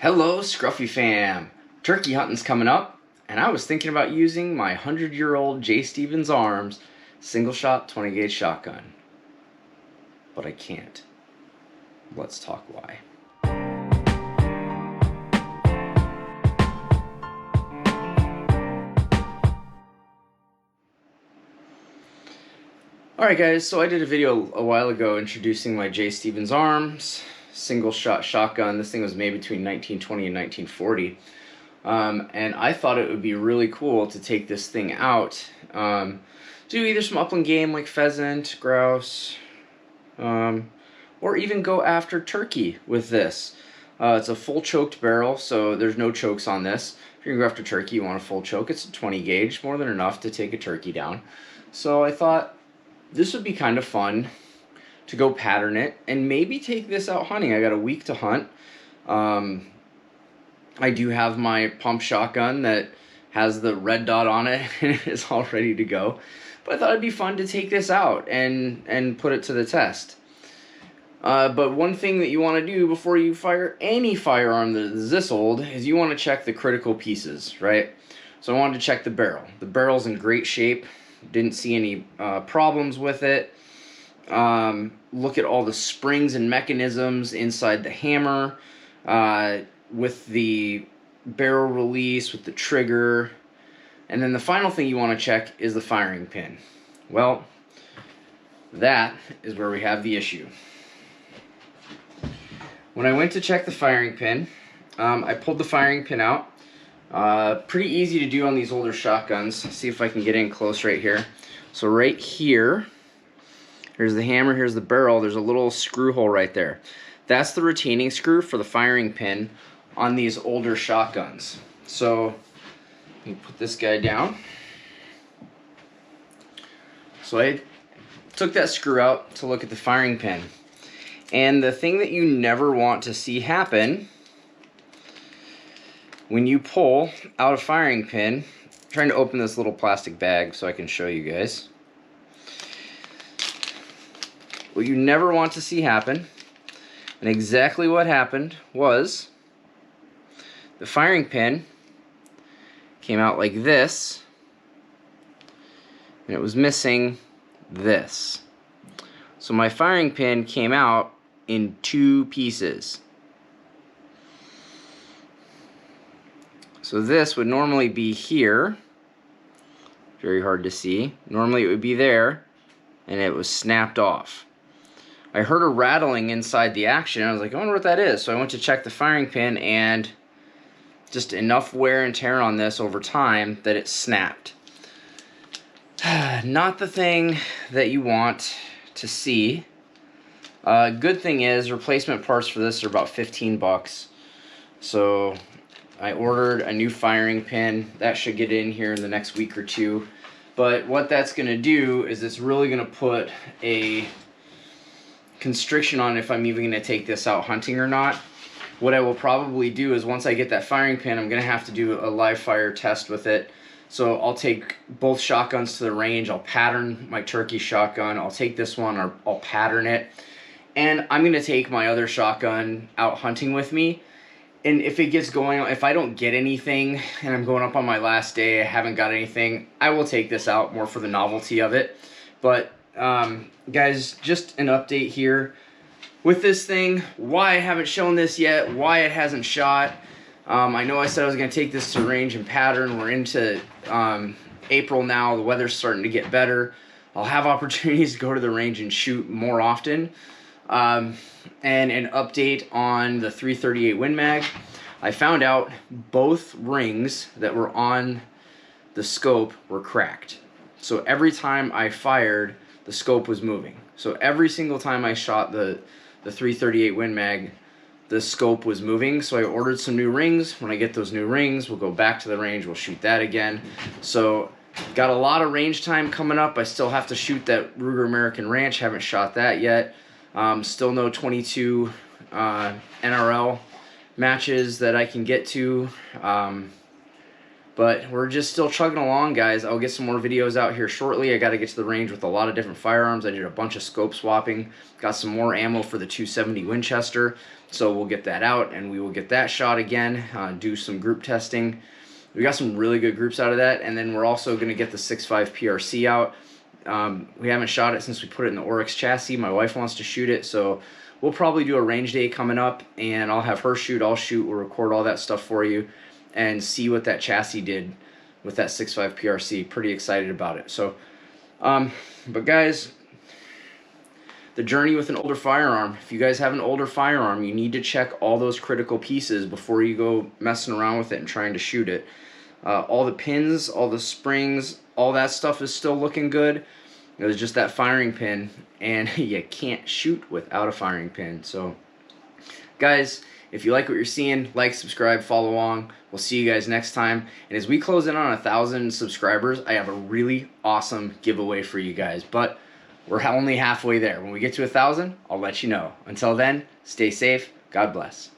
Hello, Scruffy fam! Turkey hunting's coming up, and I was thinking about using my 100-year-old J. Stevens Arms single-shot 20-gauge shotgun. But I can't. Let's talk why. Alright guys, so I did a video a while ago introducing my J. Stevens Arms single-shot shotgun. This thing was made between 1920 and 1940. And I thought it would be really cool to take this thing out, do either some upland game like pheasant, grouse, or even go after turkey with this. It's a full choked barrel, so there's no chokes on this. If you're going to go after turkey, you want a full choke. It's a 20 gauge, more than enough to take a turkey down. So I thought this would be kind of fun to go pattern it and maybe take this out hunting. I got a week to hunt. I do have my pump shotgun that has the red dot on it and it is all ready to go. But I thought it'd be fun to take this out and put it to the test. But one thing that you want to do before you fire any firearm that is this old is you want to check the critical pieces, right? So I wanted to check the barrel. The barrel's in great shape. Didn't see any problems with it. Look at all the springs and mechanisms inside the hammer, with the barrel release, with the trigger. And then the final thing you want to check is the firing pin. Well, that is where we have the issue. When I went to check the firing pin, I pulled the firing pin out. Pretty easy to do on these older shotguns. See if I can get in close right here. So right here, here's the hammer, here's the barrel. There's a little screw hole right there. That's the retaining screw for the firing pin on these older shotguns. So let me put this guy down. So I took that screw out to look at the firing pin. And the thing that you never want to see happen when you pull out a firing pin, I'm trying to open this little plastic bag so I can show you guys. What you never want to see happen, and exactly what happened, was the firing pin came out like this, and it was missing this. So my firing pin came out in two pieces. So this would normally be here, very hard to see. Normally it would be there, and it was snapped off. I heard a rattling inside the action, and I was like, I wonder what that is. So I went to check the firing pin, and just enough wear and tear on this over time that it snapped. Not the thing that you want to see. Good thing is, replacement parts for this are about 15 bucks. So I ordered a new firing pin. That should get in here in the next week or two. But what that's going to do is it's really going to put a constriction on if I'm even going to take this out hunting or not. What I will probably do is once I get that firing pin, I'm going to have to do a live fire test with it. So I'll take both shotguns to the range. I'll pattern my turkey shotgun. I'll take this one, or I'll pattern it. And I'm going to take my other shotgun out hunting with me. And if it gets going, if I don't get anything and I'm going up on my last day, I haven't got anything, I will take this out more for the novelty of it. But guys, just an update here with this thing, why I haven't shown this yet, why it hasn't shot. I know I said I was going to take this to range and pattern. We're into April now. The weather's starting to get better. I'll have opportunities to go to the range and shoot more often. And an update on the 338 Win Mag. I found out both rings that were on the scope were cracked. So every time I fired, the scope was moving. So every single time I shot the 338 Win Mag, the scope was moving. So I ordered some new rings. When I get those new rings, we'll go back to the range, we'll shoot that again. So got a lot of range time coming up. I still have to shoot that Ruger American Ranch, haven't shot that yet. Still no 22 NRL matches that I can get to. But we're just still chugging along, guys. I'll get some more videos out here shortly. I got to get to the range with a lot of different firearms. I did a bunch of scope swapping. Got some more ammo for the 270 Winchester. So we'll get that out, and we will get that shot again. Do some group testing. We got some really good groups out of that. And then we're also going to get the 6.5 PRC out. We haven't shot it since we put it in the Oryx chassis. My wife wants to shoot it, so we'll probably do a range day coming up, and I'll have her shoot, I'll shoot, we'll record all that stuff for you and see what that chassis did with that 6.5 PRC. Pretty excited about it. So, but guys, the journey with an older firearm. If you guys have an older firearm, you need to check all those critical pieces before you go messing around with it and trying to shoot it. All the pins, all the springs, all that stuff is still looking good. There's just that firing pin, and you can't shoot without a firing pin. So, guys, if you like what you're seeing, like, subscribe, follow along. We'll see you guys next time. And as we close in on 1,000 subscribers, I have a really awesome giveaway for you guys. But we're only halfway there. When we get to 1,000, I'll let you know. Until then, stay safe. God bless.